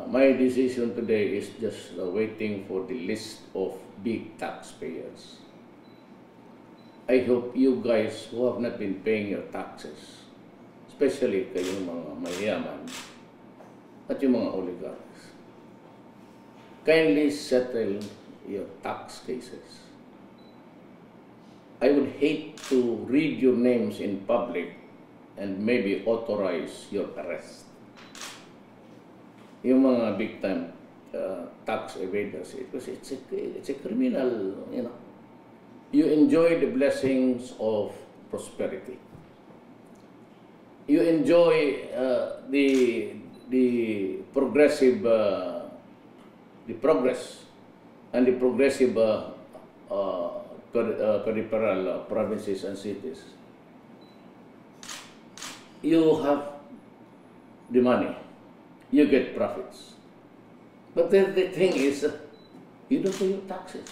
my decision today is just waiting for the list of big taxpayers. I hope you guys who have not been paying your taxes, especially kayong mga mayaman at yung mga oligarchs, kindly settle your tax cases. I would hate to read your names in public and maybe authorize your arrest. Yung mga big time tax evaders, it's a criminal, you know. You enjoy the blessings of prosperity. You enjoy the progressive, the progress and the progressive peripheral provinces and cities. You have the money, you get profits. But then the thing is, you don't pay your taxes.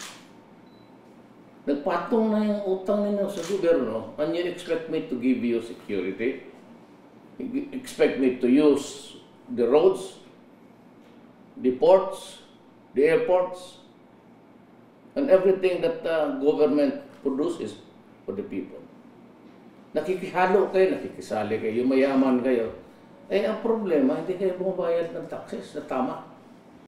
Nagpatong na yung utang ninyo sa gobyerno, and you expect me to give you security? You expect me to use the roads, the ports, the airports, and everything that the government produces for the people. Nakikihalo kayo, nakikisali kayo, mayaman kayo. Eh, ang problema, hindi kayo bumabayad ng taxes na tama.